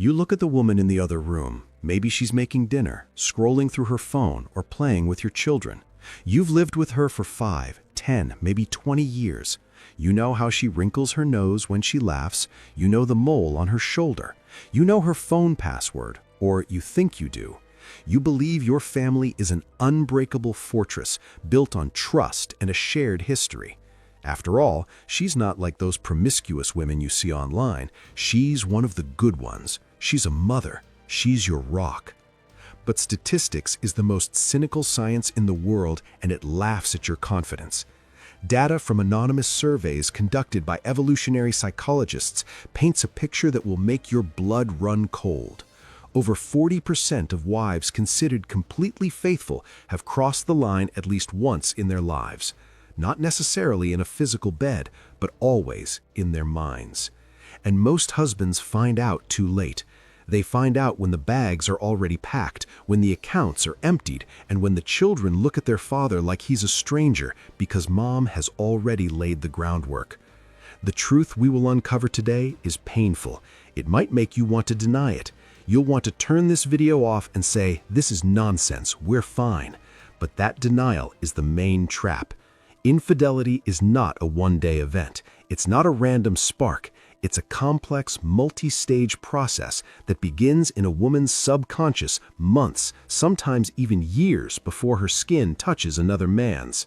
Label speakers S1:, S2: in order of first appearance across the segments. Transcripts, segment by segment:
S1: You look at the woman in the other room. Maybe she's making dinner, scrolling through her phone, or playing with your children. You've lived with her for 5, 10, maybe 20 years. You know how she wrinkles her nose when she laughs. You know the mole on her shoulder. You know her phone password, or you think you do. You believe your family is an unbreakable fortress built on trust and a shared history. After all, she's not like those promiscuous women you see online. She's one of the good ones. She's a mother. She's your rock. But statistics is the most cynical science in the world, and it laughs at your confidence. Data from anonymous surveys conducted by evolutionary psychologists paints a picture that will make your blood run cold. Over 40% of wives considered completely faithful have crossed the line at least once in their lives. Not necessarily in a physical bed, but always in their minds. And most husbands find out too late. They find out when the bags are already packed, when the accounts are emptied, and when the children look at their father like he's a stranger because mom has already laid the groundwork. The truth we will uncover today is painful. It might make you want to deny it. You'll want to turn this video off and say, "This is nonsense, we're fine." But that denial is the main trap. Infidelity is not a one-day event. It's not a random spark. It's a complex, multi-stage process that begins in a woman's subconscious months, sometimes even years before her skin touches another man's.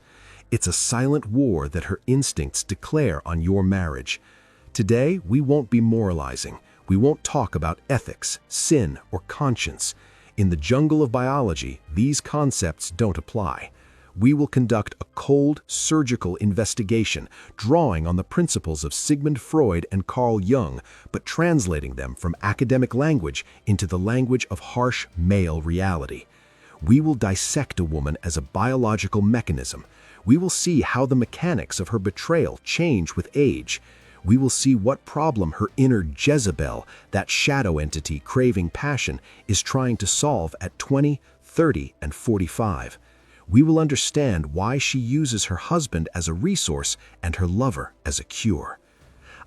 S1: It's a silent war that her instincts declare on your marriage. Today, we won't be moralizing. We won't talk about ethics, sin, or conscience. In the jungle of biology, these concepts don't apply. We will conduct a cold, surgical investigation, drawing on the principles of Sigmund Freud and Carl Jung, but translating them from academic language into the language of harsh male reality. We will dissect a woman as a biological mechanism. We will see how the mechanics of her betrayal change with age. We will see what problem her inner Jezebel, that shadow entity craving passion, is trying to solve at 20, 30, and 45. We will understand why she uses her husband as a resource and her lover as a cure.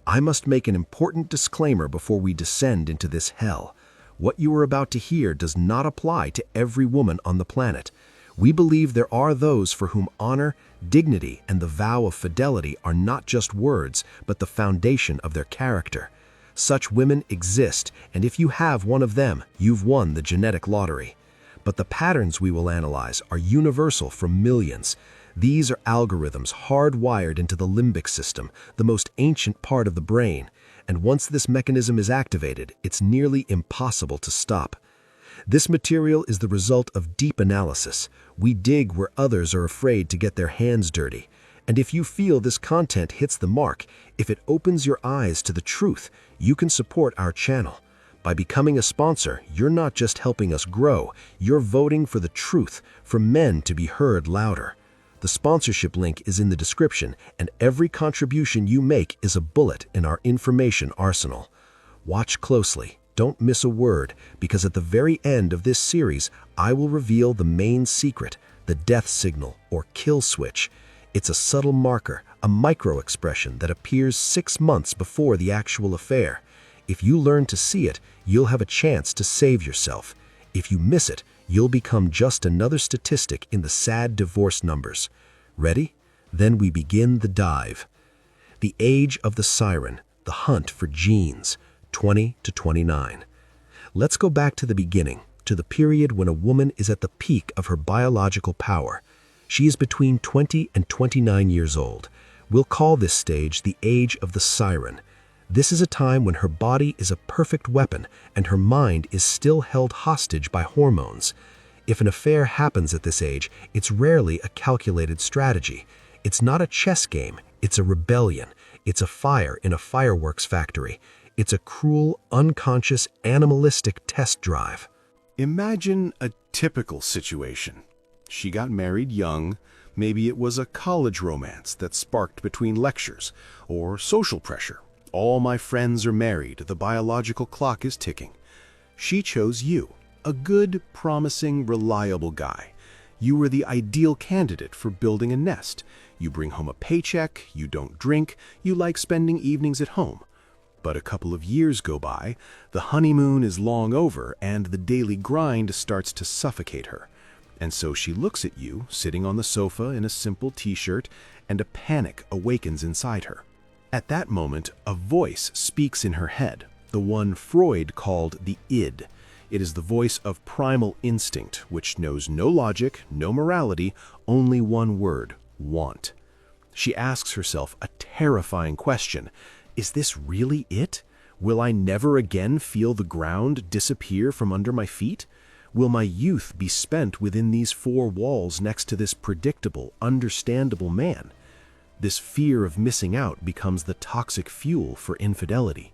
S1: I must make an important disclaimer before we descend into this hell. What you are about to hear does not apply to every woman on the planet. We believe there are those for whom honor, dignity, and the vow of fidelity are not just words, but the foundation of their character. Such women exist, and if you have one of them, you've won the genetic lottery. But the patterns we will analyze are universal for millions. These are algorithms hardwired into the limbic system, the most ancient part of the brain. And once this mechanism is activated, it's nearly impossible to stop. This material is the result of deep analysis. We dig where others are afraid to get their hands dirty. And if you feel this content hits the mark, if it opens your eyes to the truth, you can support our channel. By becoming a sponsor, you're not just helping us grow, you're voting for the truth, for men to be heard louder. The sponsorship link is in the description, and every contribution you make is a bullet in our information arsenal. Watch closely, don't miss a word, because at the very end of this series, I will reveal the main secret, the death signal or kill switch. It's a subtle marker, a micro-expression that appears 6 months before the actual affair. If you learn to see it, you'll have a chance to save yourself. If you miss it, you'll become just another statistic in the sad divorce numbers. Ready? Then we begin the dive. The age of the Siren, the hunt for genes, 20 to 29. Let's go back to the beginning, to the period when a woman is at the peak of her biological power. She is between 20 and 29 years old. We'll call this stage the age of the Siren. This is a time when her body is a perfect weapon and her mind is still held hostage by hormones. If an affair happens at this age, it's rarely a calculated strategy. It's not a chess game, it's a rebellion. It's a fire in a fireworks factory. It's a cruel, unconscious, animalistic test drive.
S2: Imagine a typical situation. She got married young. Maybe it was a college romance that sparked between lectures, or social pressure. All my friends are married, the biological clock is ticking. She chose you, a good, promising, reliable guy. You were the ideal candidate for building a nest. You bring home a paycheck, you don't drink, you like spending evenings at home. But a couple of years go by, the honeymoon is long over, and the daily grind starts to suffocate her. And so she looks at you, sitting on the sofa in a simple t-shirt, and a panic awakens inside her. At that moment, a voice speaks in her head, the one Freud called the id. It is the voice of primal instinct, which knows no logic, no morality, only one word: want. She asks herself a terrifying question. Is this really it? Will I never again feel the ground disappear from under my feet? Will my youth be spent within these four walls next to this predictable, understandable man? This fear of missing out becomes the toxic fuel for infidelity.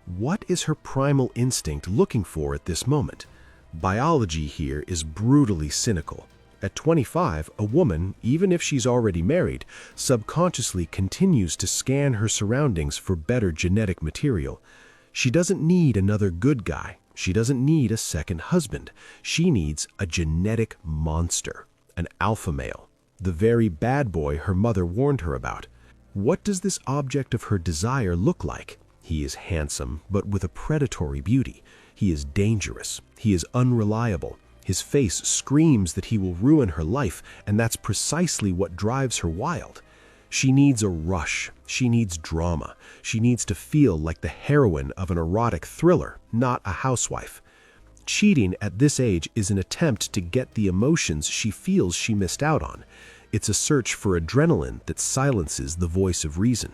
S2: What is her primal instinct looking for at this moment? Biology here is brutally cynical. At 25, a woman, even if she's already married, subconsciously continues to scan her surroundings for better genetic material. She doesn't need another good guy. She doesn't need a second husband. She needs a genetic monster, an alpha male, the very bad boy her mother warned her about. What does this object of her desire look like? He is handsome, but with a predatory beauty. He is dangerous. He is unreliable. His face screams that he will ruin her life, and that's precisely what drives her wild. She needs a rush. She needs drama. She needs to feel like the heroine of an erotic thriller, not a housewife. Cheating at this age is an attempt to get the emotions she feels she missed out on. It's a search for adrenaline that silences the voice of reason.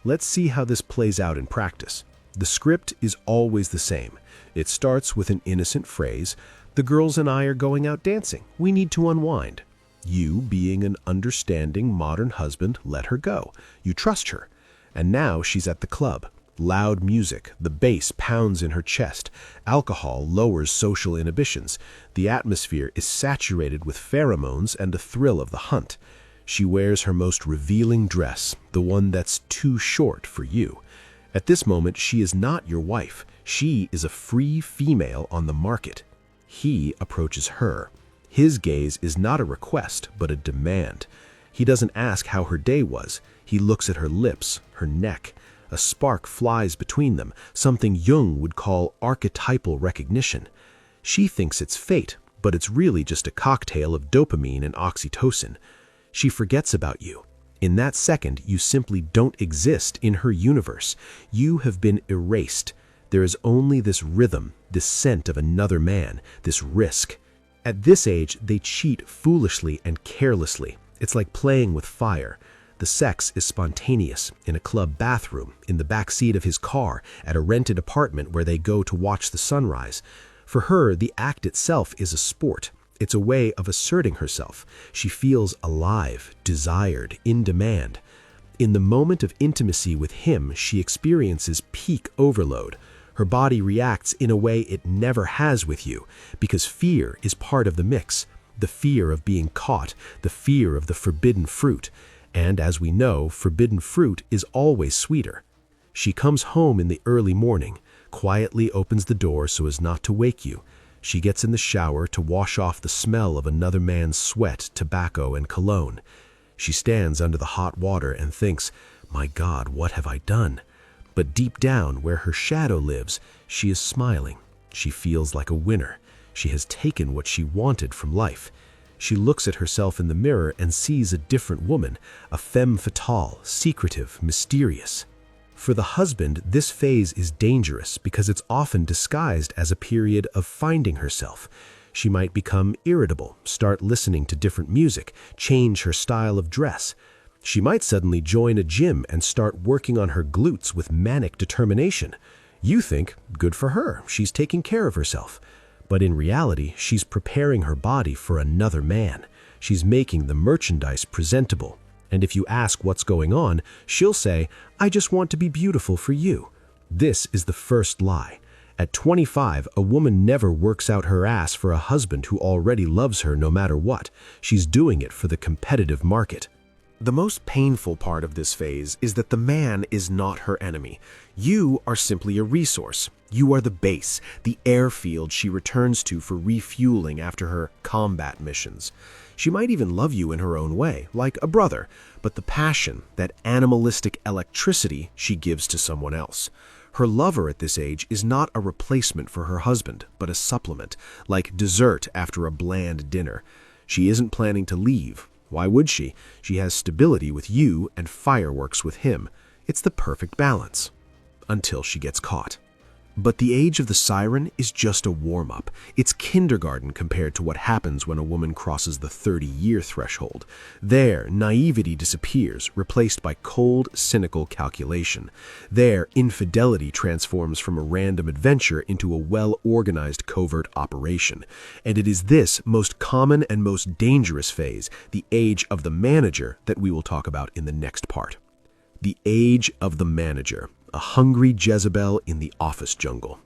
S2: Let's see how this plays out in practice. The script is always the same. It starts with an innocent phrase: "The girls and I are going out dancing. We need to unwind." You, being an understanding modern husband, let her go. You trust her. And now she's at the club. Loud music, the bass pounds in her chest. Alcohol lowers social inhibitions. The atmosphere is saturated with pheromones and a thrill of the hunt. She wears her most revealing dress, the one that's too short for you. At this moment, she is not your wife. She is a free female on the market. He approaches her. His gaze is not a request, but a demand. He doesn't ask how her day was. He looks at her lips, her neck. A spark flies between them, something Jung would call archetypal recognition. She thinks it's fate, but it's really just a cocktail of dopamine and oxytocin. She forgets about you. In that second, you simply don't exist in her universe. You have been erased. There is only this rhythm, this scent of another man, this risk. At this age, they cheat foolishly and carelessly. It's like playing with fire. The sex is spontaneous, in a club bathroom, in the back seat of his car, at a rented apartment where they go to watch the sunrise. For her, the act itself is a sport. It's a way of asserting herself. She feels alive, desired, in demand. In the moment of intimacy with him, she experiences peak overload. Her body reacts in a way it never has with you, because fear is part of the mix. The fear of being caught, the fear of the forbidden fruit. And as we know, forbidden fruit is always sweeter. She comes home in the early morning, quietly opens the door so as not to wake you. She gets in the shower to wash off the smell of another man's sweat, tobacco, and cologne. She stands under the hot water and thinks, "My God, what have I done?" But deep down, where her shadow lives, she is smiling. She feels like a winner. She has taken what she wanted from life. She looks at herself in the mirror and sees a different woman, a femme fatale, secretive, mysterious. For the husband, this phase is dangerous because it's often disguised as a period of finding herself. She might become irritable, start listening to different music, change her style of dress. She might suddenly join a gym and start working on her glutes with manic determination. You think, good for her, she's taking care of herself. But in reality, she's preparing her body for another man. She's making the merchandise presentable. And if you ask what's going on, she'll say, "I just want to be beautiful for you." This is the first lie. At 25, a woman never works out her ass for a husband who already loves her no matter what. She's doing it for the competitive market. The most painful part of this phase is that the man is not her enemy. You are simply a resource. You are the base, the airfield she returns to for refueling after her combat missions. She might even love you in her own way, like a brother, but the passion, that animalistic electricity, she gives to someone else.
S1: Her lover at this age is not a replacement for her husband, but a supplement, like dessert after a bland dinner. She isn't planning to leave. Why would she? She has stability with you and fireworks with him. It's the perfect balance. Until she gets caught. But the age of the siren is just a warm-up. It's kindergarten compared to what happens when a woman crosses the 30-year threshold. There, naivety disappears, replaced by cold, cynical calculation. There, infidelity transforms from a random adventure into a well-organized covert operation. And it is this most common and most dangerous phase, the age of the manager, that we will talk about in the next part. The age of the manager. A hungry Jezebel in the office jungle.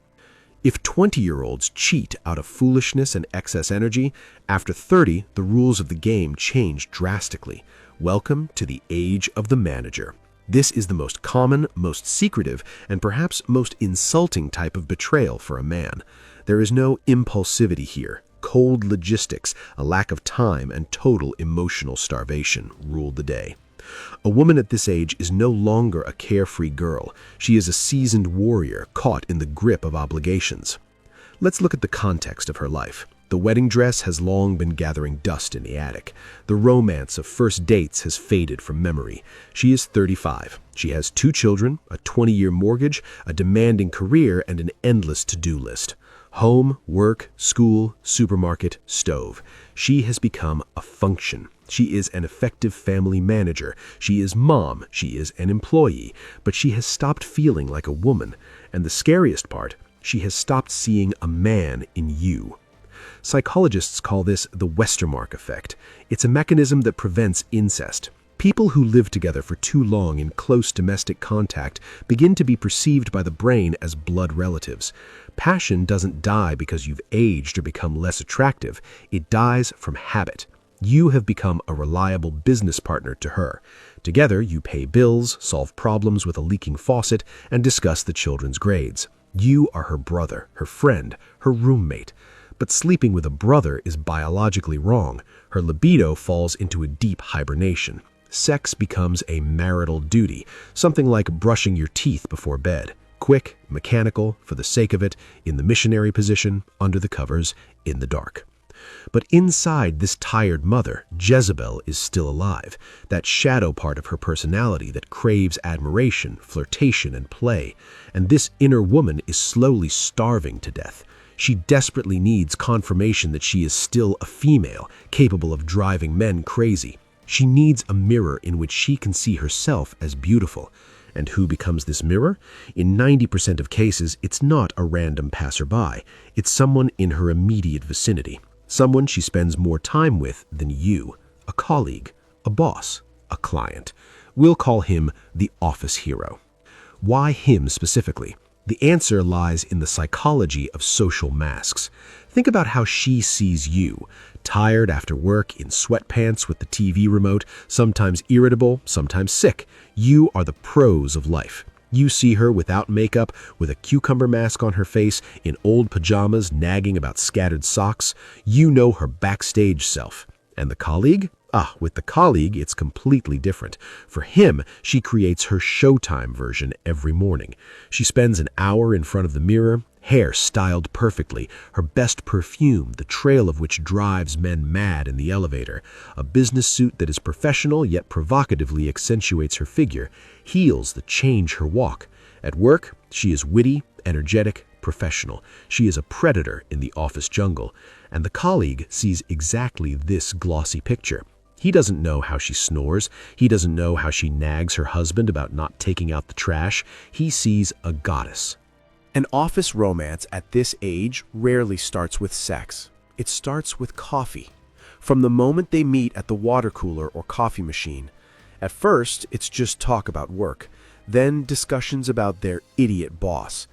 S1: If 20-year-olds cheat out of foolishness and excess energy, after 30, the rules of the game change drastically. Welcome to the age of the manager. This is the most common, most secretive, and perhaps most insulting type of betrayal for a man. There is no impulsivity here. Cold logistics, a lack of time, and total emotional starvation ruled the day. A woman at this age is no longer a carefree girl. She is a seasoned warrior caught in the grip of obligations. Let's look at the context of her life. The wedding dress has long been gathering dust in the attic. The romance of first dates has faded from memory. She is 35. She has 2 children, a 20-year mortgage, a demanding career, and an endless to-do list. Home, work, school, supermarket, stove. She has become a function. She is an effective family manager. She is mom. She is an employee. But she has stopped feeling like a woman. And the scariest part, she has stopped seeing a man in you. Psychologists call this the Westermark effect. It's a mechanism that prevents incest. People who live together for too long in close domestic contact begin to be perceived by the brain as blood relatives. Passion doesn't die because you've aged or become less attractive. It dies from habit. You have become a reliable business partner to her. Together, you pay bills, solve problems with a leaking faucet, and discuss the children's grades. You are her brother, her friend, her roommate. But sleeping with a brother is biologically wrong. Her libido falls into a deep hibernation. Sex becomes a marital duty, something like brushing your teeth before bed. Quick, mechanical, for the sake of it, in the missionary position, under the covers, in the dark. But inside this tired mother, Jezebel is still alive, that shadow part of her personality that craves admiration, flirtation, and play. And this inner woman is slowly starving to death. She desperately needs confirmation that she is still a female, capable of driving men crazy. She needs a mirror in which she can see herself as beautiful. And who becomes this mirror? In 90% of cases, it's not a random passerby. It's someone in her immediate vicinity. Someone she spends more time with than you. A colleague, a boss, a client. We'll call him the office hero. Why him specifically? The answer lies in the psychology of social masks. Think about how she sees you. Tired after work, in sweatpants with the TV remote, sometimes irritable, sometimes sick. You are the pros of life. You see her without makeup, with a cucumber mask on her face, in old pajamas, nagging about scattered socks. You know her backstage self. And the colleague? With the colleague, it's completely different. For him, she creates her showtime version every morning. She spends an hour in front of the mirror, hair styled perfectly, her best perfume, the trail of which drives men mad in the elevator, a business suit that is professional yet provocatively accentuates her figure, heels that change her walk. At work, she is witty, energetic, professional. She is a predator in the office jungle, and the colleague sees exactly this glossy picture. He doesn't know how she snores. He doesn't know how she nags her husband about not taking out the trash. He sees a goddess.
S3: An office romance at this age rarely starts with sex. It starts with coffee. From the moment they meet at the water cooler or coffee machine. At first, it's just talk about work, then discussions about their idiot boss.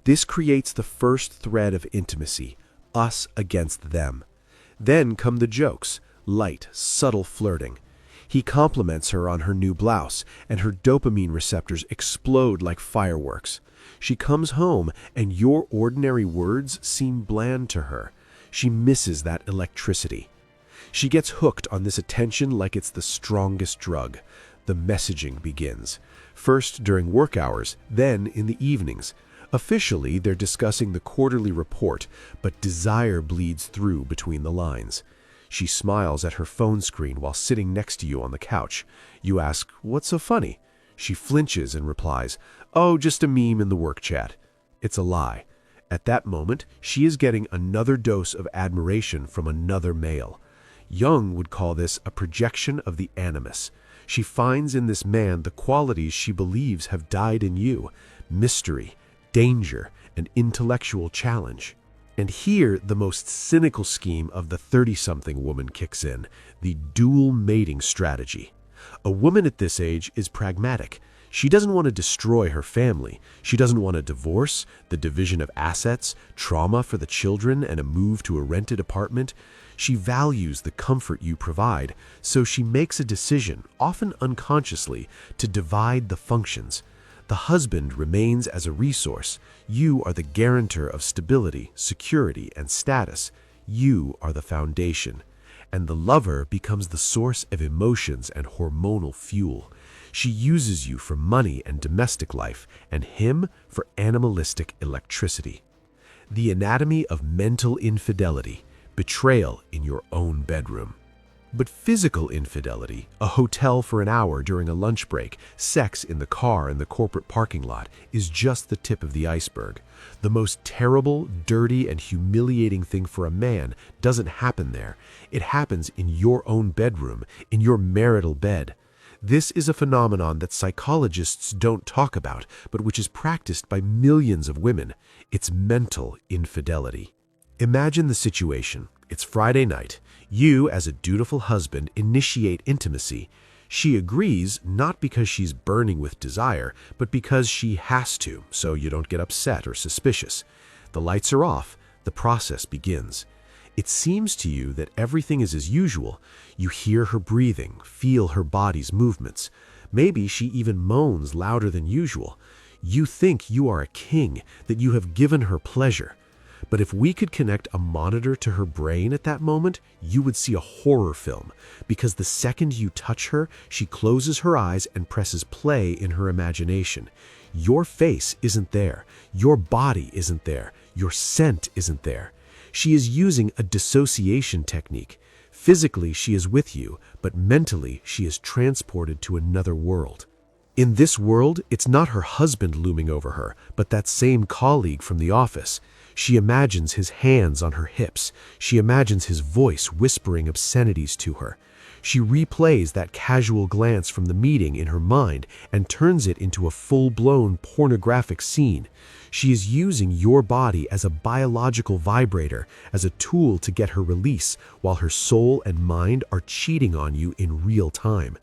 S3: This creates the first thread of intimacy, us against them. Then come the jokes, light, subtle flirting. He compliments her on her new blouse, and her dopamine receptors explode like fireworks. She comes home, and your ordinary words seem bland to her. She misses that electricity. She gets hooked on this attention like it's the strongest drug. The messaging begins. First during work hours, then in the evenings. Officially, they're discussing the quarterly report, but desire bleeds through between the lines. She smiles at her phone screen while sitting next to you on the couch. You ask, "What's so funny?" She flinches and replies, "Oh, just a meme in the work chat." It's a lie. At that moment, she is getting another dose of admiration from another male. Jung would call this a projection of the animus. She finds in this man the qualities she believes have died in you: mystery, danger, and intellectual challenge. And here, the most cynical scheme of the 30-something woman kicks in, the dual mating strategy. A woman at this age is pragmatic. She doesn't want to destroy her family. She doesn't want a divorce, the division of assets, trauma for the children, and a move to a rented apartment. She values the comfort you provide, so she makes a decision, often unconsciously, to divide the functions. The husband remains as a resource. You are the guarantor of stability, security, and status. You are the foundation. And the lover becomes the source of emotions and hormonal fuel. She uses you for money and domestic life, and him for animalistic electricity. The anatomy of mental infidelity, betrayal in your own bedroom. But physical infidelity, a hotel for an hour during a lunch break, sex in the car in the corporate parking lot, is just the tip of the iceberg. The most terrible, dirty, and humiliating thing for a man doesn't happen there. It happens in your own bedroom, in your marital bed. This is a phenomenon that psychologists don't talk about, but which is practiced by millions of women. It's mental infidelity. Imagine the situation. It's Friday night. You, as a dutiful husband, initiate intimacy. She agrees not because she's burning with desire, but because she has to, so you don't get upset or suspicious. The lights are off. The process begins. It seems to you that everything is as usual. You hear her breathing, feel her body's movements. Maybe she even moans louder than usual. You think you are a king, that you have given her pleasure. But if we could connect a monitor to her brain at that moment, you would see a horror film, because the second you touch her, she closes her eyes and presses play in her imagination. Your face isn't there. Your body isn't there. Your scent isn't there. She is using a dissociation technique. Physically, she is with you, but mentally, she is transported to another world. In this world, it's not her husband looming over her, but that same colleague from the office. She imagines his hands on her hips. She imagines his voice whispering obscenities to her. She replays that casual glance from the meeting in her mind and turns it into a full-blown pornographic scene. She is using your body as a biological vibrator, as a tool to get her release, while her soul and mind are cheating on you in real time.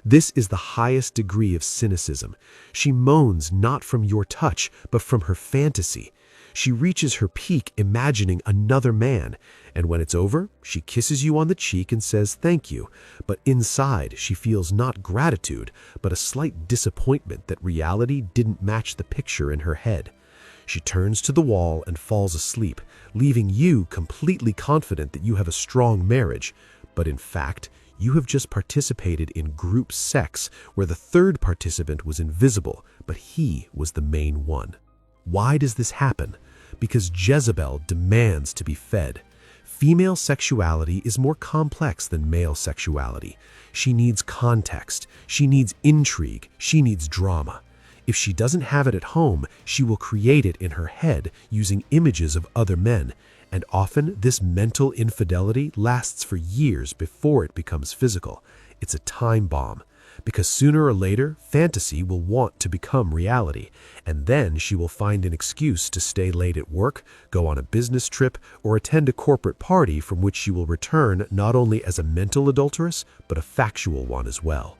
S3: This is the highest degree of cynicism. She moans not from your touch, but from her fantasy. She reaches her peak imagining another man, and when it's over, she kisses you on the cheek and says thank you, but inside she feels not gratitude, but a slight disappointment that reality didn't match the picture in her head. She turns to the wall and falls asleep, leaving you completely confident that you have a strong marriage, but in fact, you have just participated in group sex where the third participant was invisible, but he was the main one. Why does this happen? Because Jezebel demands to be fed. Female sexuality is more complex than male sexuality. She needs context. She needs intrigue. She needs drama. If she doesn't have it at home, she will create it in her head using images of other men. And often this mental infidelity lasts for years before it becomes physical. It's a time bomb. Because sooner or later, fantasy will want to become reality, and then she will find an excuse to stay late at work, go on a business trip, or attend a corporate party from which she will return not only as a mental adulteress, but a factual one as well.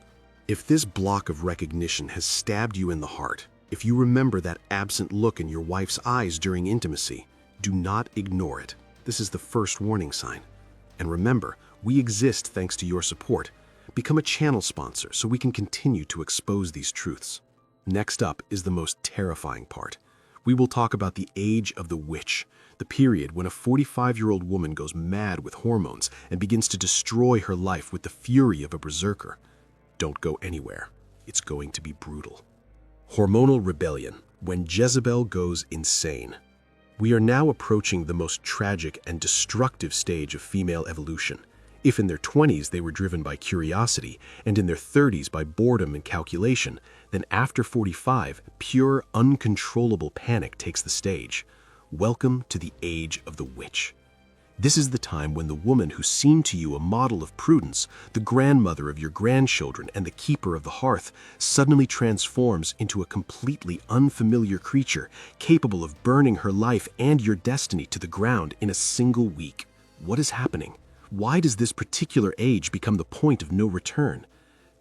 S2: If this block of recognition has stabbed you in the heart, if you remember that absent look in your wife's eyes during intimacy, do not ignore it. This is the first warning sign. And remember, we exist thanks to your support. Become a channel sponsor so we can continue to expose these truths. Next up is the most terrifying part. We will talk about the age of the witch, the period when a 45-year-old woman goes mad with hormones and begins to destroy her life with the fury of a berserker. Don't go anywhere. It's going to be brutal. Hormonal rebellion, when Jezebel goes insane. We are now approaching the most tragic and destructive stage of female evolution. If in their 20s they were driven by curiosity, and in their 30s by boredom and calculation, then after 45, pure, uncontrollable panic takes the stage. Welcome to the age of the witch. This is the time when the woman who seemed to you a model of prudence, the grandmother of your grandchildren and the keeper of the hearth, suddenly transforms into a completely unfamiliar creature capable of burning her life and your destiny to the ground in a single week. What is happening? Why does this particular age become the point of no return?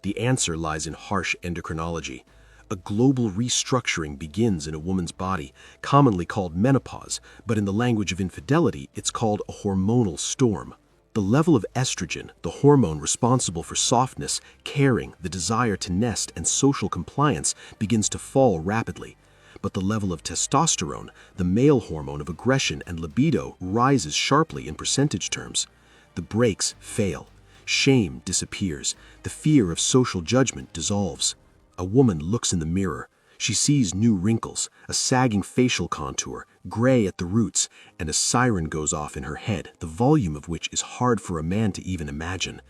S2: The answer lies in harsh endocrinology. A global restructuring begins in a woman's body, commonly called menopause, but in the language of infidelity, it's called a hormonal storm. The level of estrogen, the hormone responsible for softness, caring, the desire to nest, and social compliance, begins to fall rapidly. But the level of testosterone, the male hormone of aggression and libido, rises sharply in percentage terms. The brakes fail. Shame disappears. The fear of social judgment dissolves. A woman looks in the mirror. She sees new wrinkles, a sagging facial contour, gray at the roots, and a siren goes off in her head, the volume of which is hard for a man to even imagine.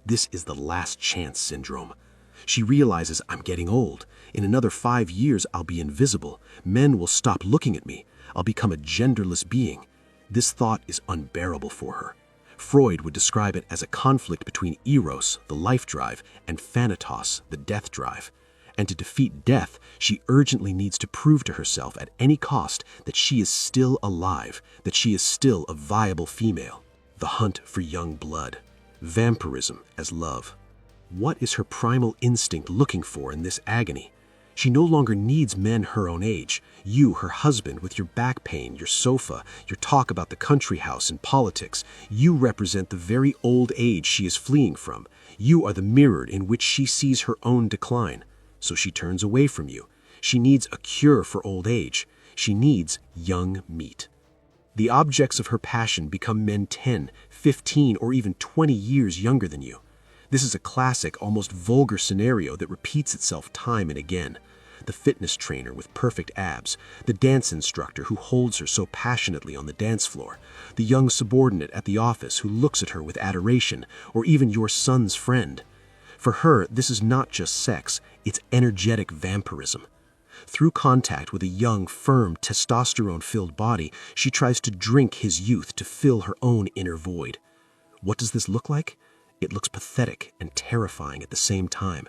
S2: This is the last chance syndrome. She realizes, I'm getting old. In another 5 years, I'll be invisible. Men will stop looking at me. I'll become a genderless being. This thought is unbearable for her. Freud would describe it as a conflict between eros, the life drive, and thanatos, the death drive. And to defeat death, she urgently needs to prove to herself at any cost that she is still alive, that she is still a viable female. The hunt for young blood. Vampirism as love. What is her primal instinct looking for in this agony? She no longer needs men her own age. You, her husband, with your back pain, your sofa, your talk about the country house and politics. You represent the very old age she is fleeing from. You are the mirror in which she sees her own decline. So she turns away from you. She needs a cure for old age. She needs young meat. The objects of her passion become men 10, 15, or even 20 years younger than you. This is a classic, almost vulgar scenario that repeats itself time and again. The fitness trainer with perfect abs, the dance instructor who holds her so passionately on the dance floor, the young subordinate at the office who looks at her with adoration, or even your son's friend. For her, this is not just sex, it's energetic vampirism. Through contact with a young, firm, testosterone-filled body, she tries to drink his youth to fill her own inner void. What does this look like? It looks pathetic and terrifying at the same time.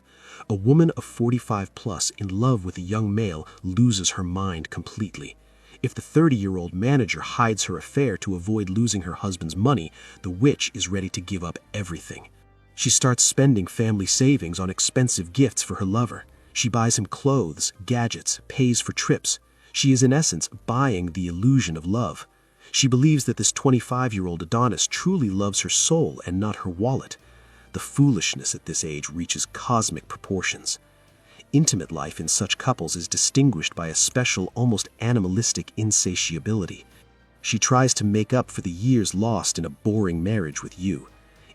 S2: A woman of 45 plus in love with a young male loses her mind completely. If the 30-year-old manager hides her affair to avoid losing her husband's money, the witch is ready to give up everything. She starts spending family savings on expensive gifts for her lover. She buys him clothes, gadgets, pays for trips. She is in essence buying the illusion of love. She believes that this 25-year-old Adonis truly loves her soul and not her wallet. The foolishness at this age reaches cosmic proportions. Intimate life in such couples is distinguished by a special, almost animalistic insatiability. She tries to make up for the years lost in a boring marriage with you.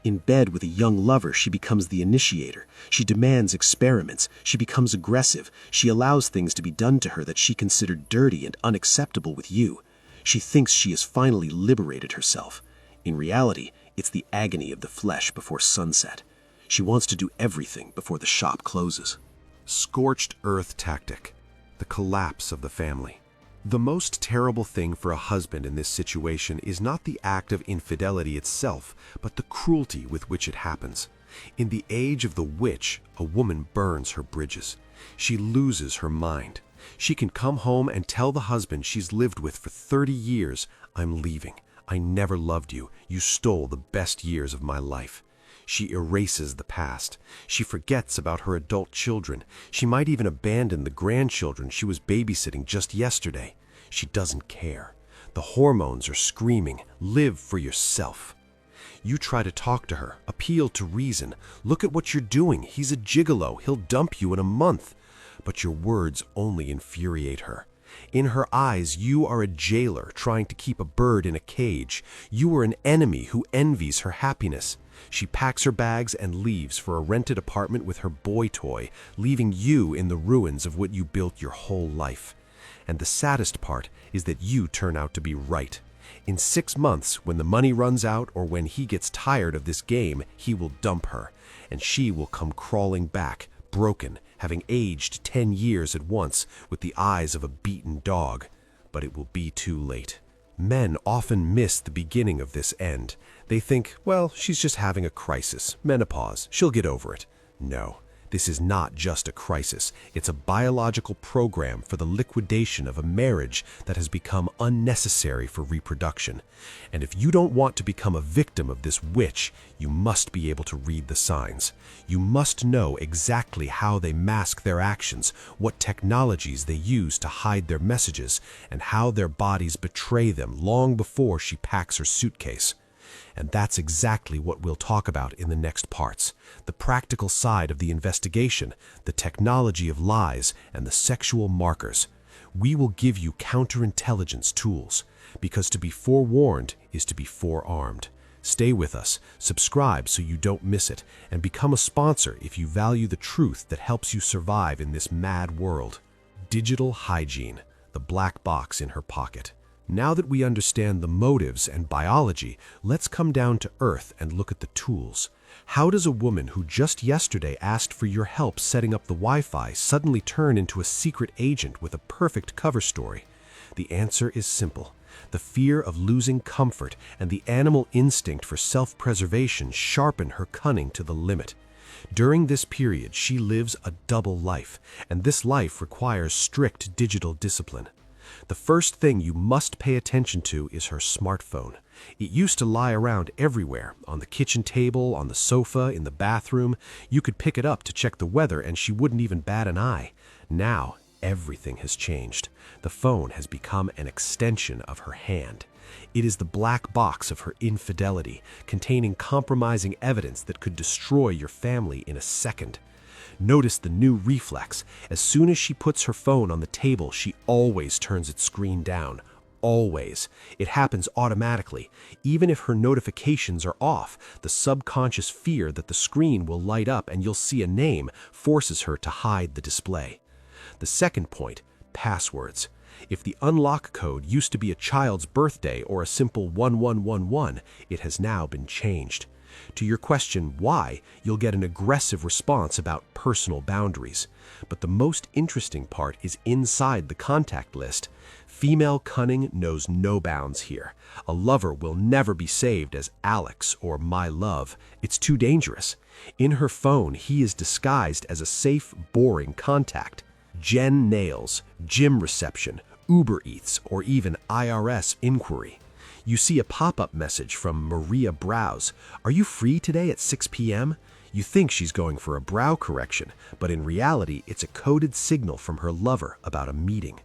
S2: In bed with a young lover, she becomes the initiator. She demands experiments. She becomes aggressive. She allows things to be done to her that she considered dirty and unacceptable with you. She thinks she has finally liberated herself. In reality, it's the agony of the flesh before sunset. She wants to do everything before the shop closes.
S3: Scorched earth tactic. The collapse of the family. The most terrible thing for a husband in this situation is not the act of infidelity itself, but the cruelty with which it happens. In the age of the witch, a woman burns her bridges. She loses her mind. She can come home and tell the husband she's lived with for 30 years, I'm leaving. I never loved you. You stole the best years of my life. She erases the past. She forgets about her adult children. She might even abandon the grandchildren she was babysitting just yesterday. She doesn't care. The hormones are screaming, live for yourself. You try to talk to her, appeal to reason. Look at what you're doing. He's a gigolo. He'll dump you in a month. But your words only infuriate her. In her eyes, you are a jailer trying to keep a bird in a cage. You are an enemy who envies her happiness. She packs her bags and leaves for a rented apartment with her boy toy, leaving you in the ruins of what you built your whole life. And the saddest part is that you turn out to be right. In 6 months, when the money runs out or when he gets tired of this game, he will dump her, and she will come crawling back, broken, having aged 10 years at once, with the eyes of a beaten dog. But it will be too late. Men often miss the beginning of this end. They think, well, she's just having a crisis, menopause, she'll get over it. No, this is not just a crisis. It's a biological program for the liquidation of a marriage that has become unnecessary for reproduction. And if you don't want to become a victim of this witch, you must be able to read the signs. You must know exactly how they mask their actions, what technologies they use to hide their messages, and how their bodies betray them long before she packs her suitcase. And that's exactly what we'll talk about in the next parts. The practical side of the investigation, the technology of lies, and the sexual markers. We will give you counterintelligence tools, because to be forewarned is to be forearmed. Stay with us, subscribe so you don't miss it, and become a sponsor if you value the truth that helps you survive in this mad world. Digital hygiene, the black box in her pocket. Now that we understand the motives and biology, let's come down to earth and look at the tools. How does a woman who just yesterday asked for your help setting up the Wi-Fi suddenly turn into a secret agent with a perfect cover story? The answer is simple. The fear of losing comfort and the animal instinct for self-preservation sharpen her cunning to the limit. During this period, she lives a double life, and this life requires strict digital discipline. The first thing you must pay attention to is her smartphone. It used to lie around everywhere, on the kitchen table, on the sofa, in the bathroom. You could pick it up to check the weather and she wouldn't even bat an eye. Now, everything has changed. The phone has become an extension of her hand. It is the black box of her infidelity, containing compromising evidence that could destroy your family in a second. Notice the new reflex. As soon as she puts her phone on the table, she always turns its screen down. Always. It happens automatically. Even if her notifications are off, the subconscious fear that the screen will light up and you'll see a name forces her to hide the display. The second point, passwords. If the unlock code used to be a child's birthday or a simple 1111, it has now been changed. To your question why, you'll get an aggressive response about personal boundaries. But the most interesting part is inside the contact list. Female cunning knows no bounds here. A lover will never be saved as Alex or my love. It's too dangerous. In her phone, he is disguised as a safe, boring contact. Jen Nails, gym reception, Uber Eats, or even IRS inquiry. You see a pop-up message from Maria Brows. Are you free today at 6 p.m.? You think she's going for a brow correction, but in reality, it's a coded signal from her lover about a meeting.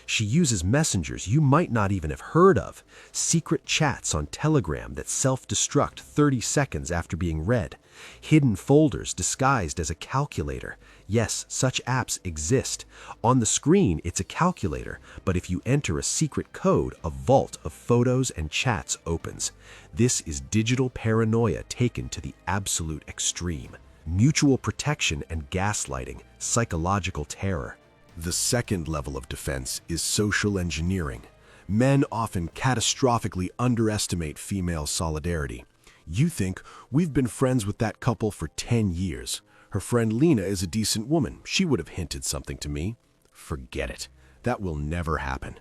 S3: She uses messengers you might not even have heard of, secret chats on Telegram that self-destruct 30 seconds after being read, hidden folders disguised as a calculator. Yes, such apps exist. On the screen, it's a calculator, but if you enter a secret code, a vault of photos and chats opens. This is digital paranoia taken to the absolute extreme. Mutual protection and gaslighting, psychological terror.
S2: The second level of defense is social engineering. Men often catastrophically underestimate female solidarity. You think, we've been friends with that couple for 10 years. Her friend Lena is a decent woman. She would have hinted something to me. Forget it. That will never happen.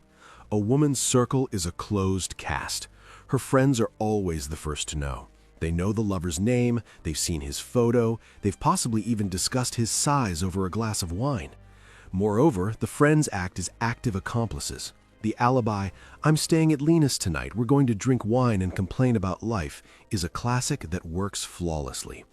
S2: A woman's circle is a closed cast. Her friends are always the first to know. They know the lover's name, they've seen his photo, they've possibly even discussed his size over a glass of wine. Moreover, the friends act as active accomplices. The alibi, "I'm staying at Lena's tonight, we're going to drink wine and complain about life," is a classic that works flawlessly.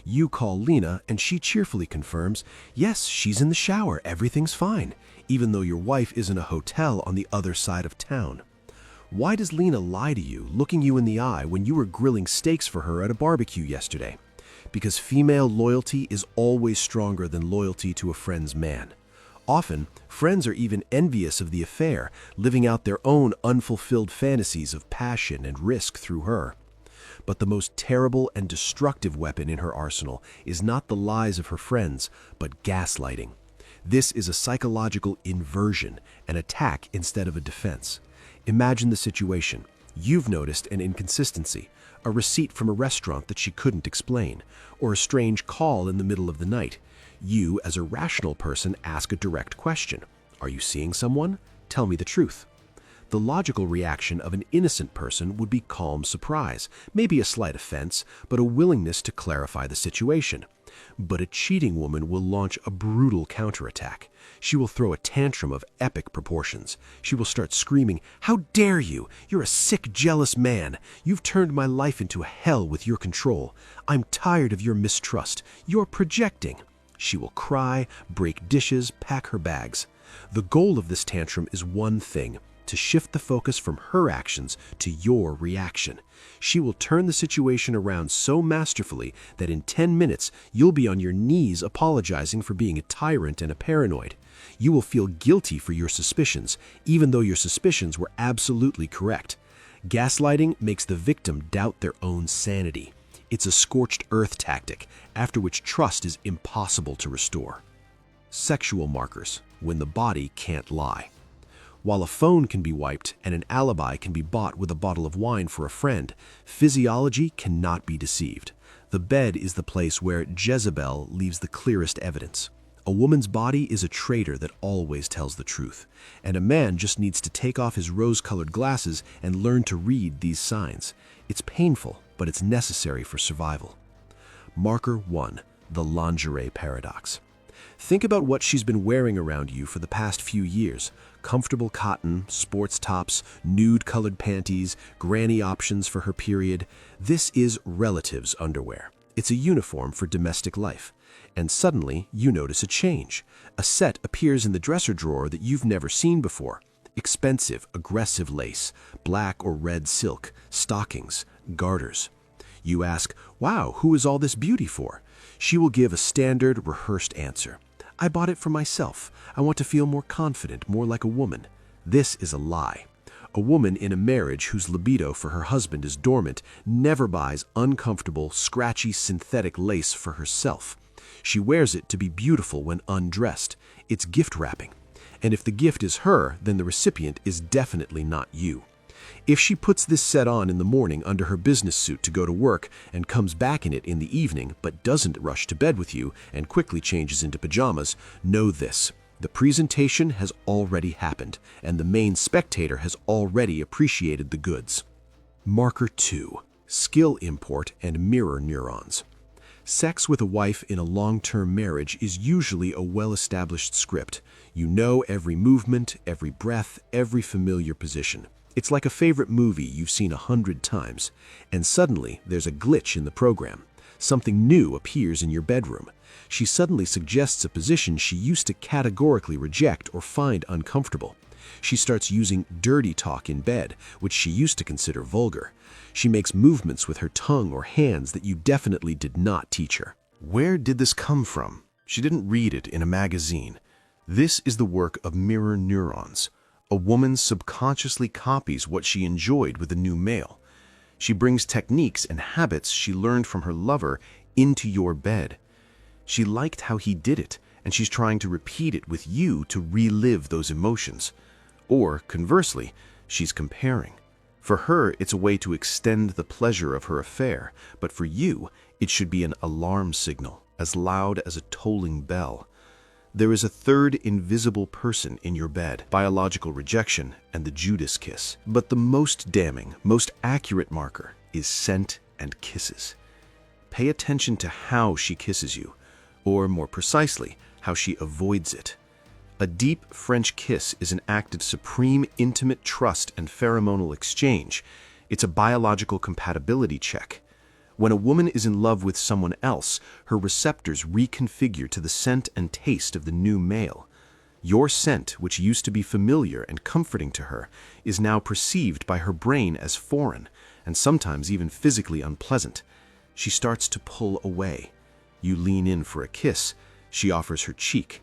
S2: You call Lena and she cheerfully confirms, yes, she's in the shower, everything's fine, even though your wife is in a hotel on the other side of town. Why does Lena lie to you, looking you in the eye when you were grilling steaks for her at a barbecue yesterday? Because female loyalty is always stronger than loyalty to a friend's man.
S3: Often, friends are even envious of the affair, living out their own unfulfilled fantasies of passion and risk through her. But the most terrible and destructive weapon in her arsenal is not the lies of her friends, but gaslighting. This is a psychological inversion, an attack instead of a defense. Imagine the situation. You've noticed an inconsistency, a receipt from a restaurant that she couldn't explain, or a strange call in the middle of the night. You, as a rational person, ask a direct question. Are you seeing someone? Tell me the truth. The logical reaction of an innocent person would be calm surprise, maybe a slight offense, but a willingness to clarify the situation. But a cheating woman will launch a brutal counterattack. She will throw a tantrum of epic proportions. She will start screaming, "How dare you? You're a sick, jealous man. You've turned my life into a hell with your control. I'm tired of your mistrust. You're projecting." She will cry, break dishes, pack her bags. The goal of this tantrum is one thing: to shift the focus from her actions to your reaction. She will turn the situation around so masterfully that in 10 minutes you'll be on your knees apologizing for being a tyrant and a paranoid. You will feel guilty for your suspicions, even though your suspicions were absolutely correct. Gaslighting makes the victim doubt their own sanity. It's a scorched earth tactic, after which trust is impossible to restore. Sexual markers, when the body can't lie. While a phone can be wiped and an alibi can be bought with a bottle of wine for a friend, physiology cannot be deceived. The bed is the place where Jezebel leaves the clearest evidence. A woman's body is a traitor that always tells the truth, and a man just needs to take off his rose-colored glasses and learn to read these signs. It's painful, but it's necessary for survival. Marker 1. The Lingerie Paradox. Think about what she's been wearing around you for the past few years. Comfortable cotton, sports tops, nude-colored panties, granny options for her period. This is relative's underwear. It's a uniform for domestic life. And suddenly, you notice a change. A set appears in the dresser drawer that you've never seen before. Expensive, aggressive lace, black or red silk, stockings, garters. You ask, "Wow, who is all this beauty for?" She will give a standard, rehearsed answer. "I bought it for myself. I want to feel more confident, more like a woman." This is a lie. A woman in a marriage whose libido for her husband is dormant never buys uncomfortable, scratchy synthetic lace for herself. She wears it to be beautiful when undressed. It's gift wrapping. And if the gift is her, then the recipient is definitely not you. If she puts this set on in the morning under her business suit to go to work and comes back in it in the evening but doesn't rush to bed with you and quickly changes into pajamas, know this: the presentation has already happened and the main spectator has already appreciated the goods. Marker 2. Skill import and mirror neurons. Sex with a wife in a long-term marriage is usually a well-established script. You know every movement, every breath, every familiar position. It's like a favorite movie you've seen 100 times, and suddenly there's a glitch in the program. Something new appears in your bedroom. She suddenly suggests a position she used to categorically reject or find uncomfortable. She starts using dirty talk in bed, which she used to consider vulgar. She makes movements with her tongue or hands that you definitely did not teach her.
S2: Where did this come from? She didn't read it in a magazine. This is the work of mirror neurons. A woman subconsciously copies what she enjoyed with a new male. She brings techniques and habits she learned from her lover into your bed. She liked how he did it, and she's trying to repeat it with you to relive those emotions. Or, conversely, she's comparing. For her, it's a way to extend the pleasure of her affair, but for you, it should be an alarm signal, as loud as a tolling bell. There is a third invisible person in your bed: biological rejection and the Judas Kiss. But the most damning, most accurate marker is scent and kisses. Pay attention to how she kisses you, or more precisely, how she avoids it. A deep French kiss is an act of supreme intimate trust and pheromonal exchange. It's a biological compatibility check. When a woman is in love with someone else, her receptors reconfigure to the scent and taste of the new male. Your scent, which used to be familiar and comforting to her, is now perceived by her brain as foreign, and sometimes even physically unpleasant. She starts to pull away. You lean in for a kiss. She offers her cheek.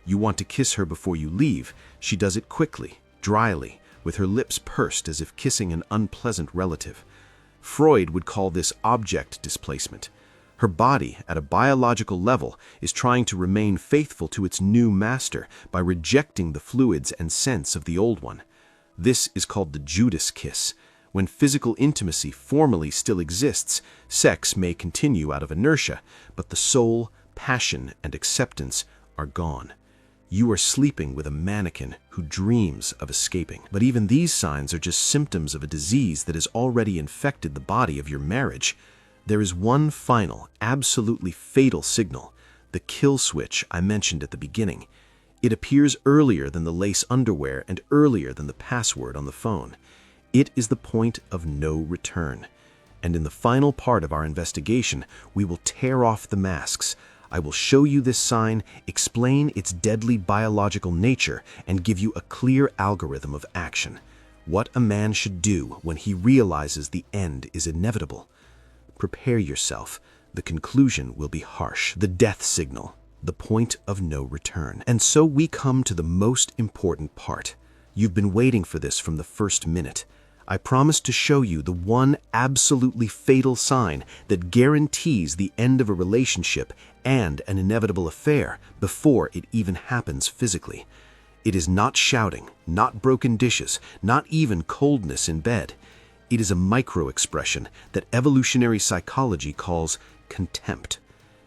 S1: You want to kiss her before you leave. She does it quickly, dryly, with her lips pursed as if kissing an unpleasant relative. Freud would call this object displacement. Her body, at a biological level, is trying to remain faithful to its new master by rejecting the fluids and scents of the old one. This is called the Judas Kiss. When physical intimacy formally still exists, sex may continue out of inertia, but the soul, passion, and acceptance are gone. You are sleeping with a mannequin who dreams of escaping. But even these signs are just symptoms of a disease that has already infected the body of your marriage. There is one final, absolutely fatal signal, the kill switch I mentioned at the beginning. It appears earlier than the lace underwear and earlier than the password on the phone. It is the point of no return. And in the final part of our investigation, we will tear off the masks. I will show you this sign, explain its deadly biological nature, and give you a clear algorithm of action. What a man should do when he realizes the end is inevitable. Prepare yourself. The conclusion will be harsh. The death signal. The point of no return. And so we come to the most important part. You've been waiting for this from the first minute. I promise to show you the one absolutely fatal sign that guarantees the end of a relationship and an inevitable affair before it even happens physically. It is not shouting, not broken dishes, not even coldness in bed. It is a micro-expression that evolutionary psychology calls contempt.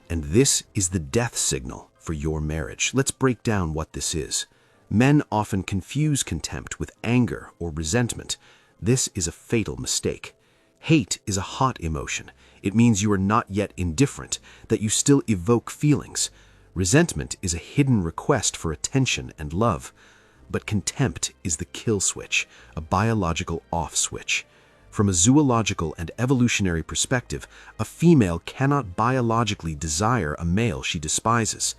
S1: And this is the death signal for your marriage. Let's break down what this is. Men often confuse contempt with anger or resentment. This is a fatal mistake. Hate is a hot emotion. It means you are not yet indifferent, that you still evoke feelings. Resentment is a hidden request for attention and love. But contempt is the kill switch, a biological off switch. From a zoological and evolutionary perspective, a female cannot biologically desire a male she despises.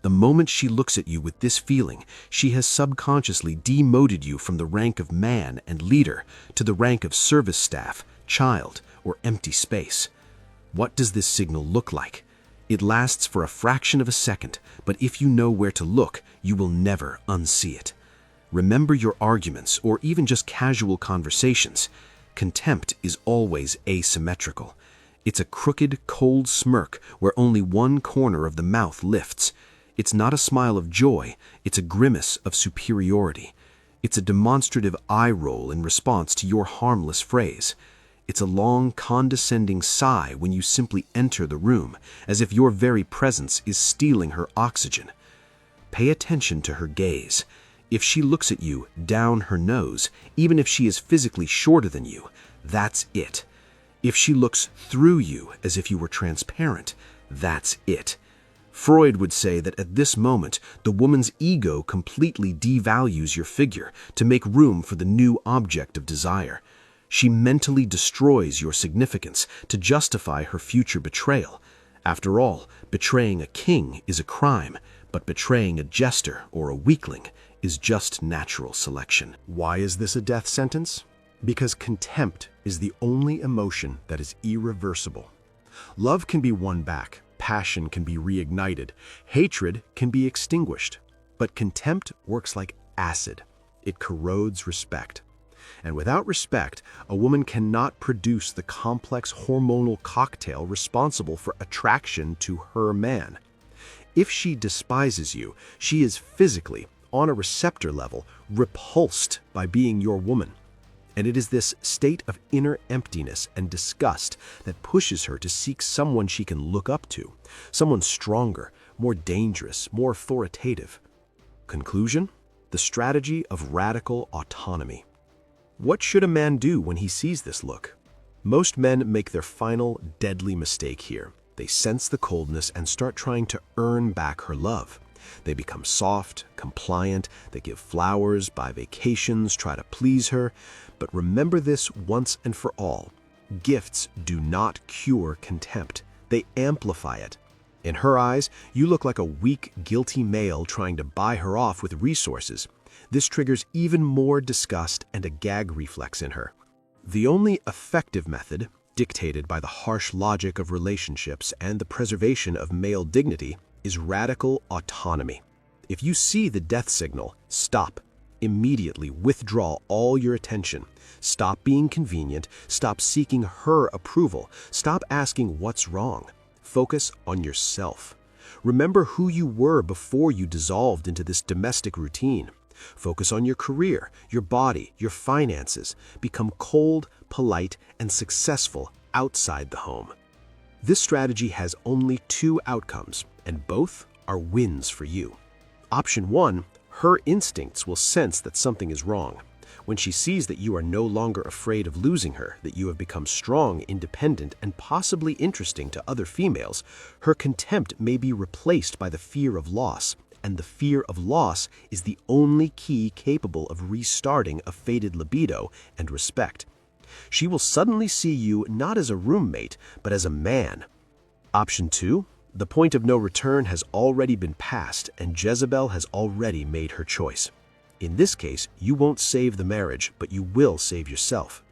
S1: The moment she looks at you with this feeling, she has subconsciously demoted you from the rank of man and leader to the rank of service staff, child, or empty space. What does this signal look like? It lasts for a fraction of a second, but if you know where to look, you will never unsee it. Remember your arguments or even just casual conversations. Contempt is always asymmetrical. It's a crooked, cold smirk where only one corner of the mouth lifts. It's not a smile of joy, it's a grimace of superiority. It's a demonstrative eye roll in response to your harmless phrase. It's a long, condescending sigh when you simply enter the room, as if your very presence is stealing her oxygen. Pay attention to her gaze. If she looks at you down her nose, even if she is physically shorter than you, that's it. If she looks through you as if you were transparent, that's it. Freud would say that at this moment, the woman's ego completely devalues your figure to make room for the new object of desire. She mentally destroys your significance to justify her future betrayal. After all, betraying a king is a crime, but betraying a jester or a weakling is just natural selection.
S3: Why is this a death sentence? Because contempt is the only emotion that is irreversible. Love can be won back. Passion can be reignited. Hatred can be extinguished. But contempt works like acid. It corrodes respect. And without respect, a woman cannot produce the complex hormonal cocktail responsible for attraction to her man. If she despises you, she is physically, on a receptor level, repulsed by being your woman. And it is this state of inner emptiness and disgust that pushes her to seek someone she can look up to, someone stronger, more dangerous, more authoritative. Conclusion? The strategy of radical autonomy. What should a man do when he sees this look? Most men make their final deadly mistake here. They sense the coldness and start trying to earn back her love. They become soft, compliant, they give flowers, buy vacations, try to please her. But remember this once and for all. Gifts do not cure contempt. They amplify it. In her eyes, you look like a weak, guilty male trying to buy her off with resources. This triggers even more disgust and a gag reflex in her. The only effective method, dictated by the harsh logic of relationships and the preservation of male dignity, is radical autonomy. If you see the death signal, stop. Immediately withdraw all your attention. Stop being convenient. Stop seeking her approval. Stop asking what's wrong. Focus on yourself. Remember who you were before you dissolved into this domestic routine. Focus on your career, your body, your finances. Become cold, polite, and successful outside the home. This strategy has only 2 outcomes, and both are wins for you. Option 1, her instincts will sense that something is wrong. When she sees that you are no longer afraid of losing her, that you have become strong, independent, and possibly interesting to other females, her contempt may be replaced by the fear of loss, and the fear of loss is the only key capable of restarting a faded libido and respect. She will suddenly see you not as a roommate, but as a man. Option 2, the point of no return has already been passed, and Jezebel has already made her choice. In this case, you won't save the marriage, but you will save yourself.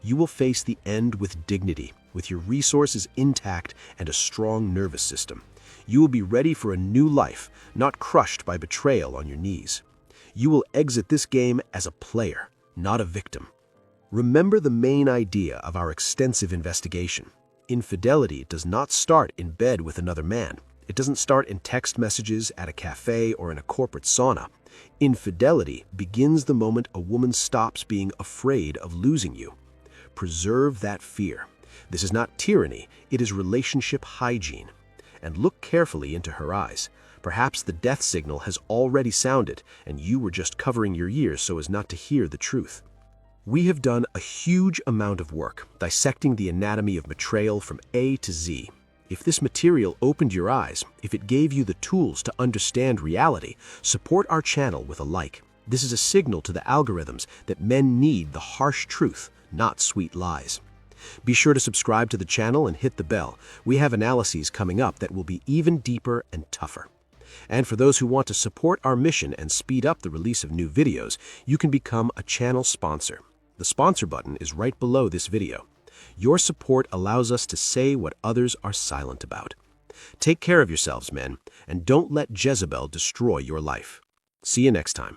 S3: You will face the end with dignity, with your resources intact and a strong nervous system. You will be ready for a new life, not crushed by betrayal on your knees. You will exit this game as a player, not a victim. Remember the main idea of our extensive investigation. Infidelity does not start in bed with another man. It doesn't start in text messages, at a cafe, or in a corporate sauna. Infidelity begins the moment a woman stops being afraid of losing you. Preserve that fear. This is not tyranny, it is relationship hygiene. And look carefully into her eyes. Perhaps the death signal has already sounded, and you were just covering your ears so as not to hear the truth. We have done a huge amount of work, dissecting the anatomy of betrayal from A to Z. If this material opened your eyes, if it gave you the tools to understand reality, support our channel with a like. This is a signal to the algorithms that men need the harsh truth, not sweet lies. Be sure to subscribe to the channel and hit the bell. We have analyses coming up that will be even deeper and tougher. And for those who want to support our mission and speed up the release of new videos, you can become a channel sponsor. The sponsor button is right below this video. Your support allows us to say what others are silent about. Take care of yourselves, men, and don't let Jezebel destroy your life. See you next time.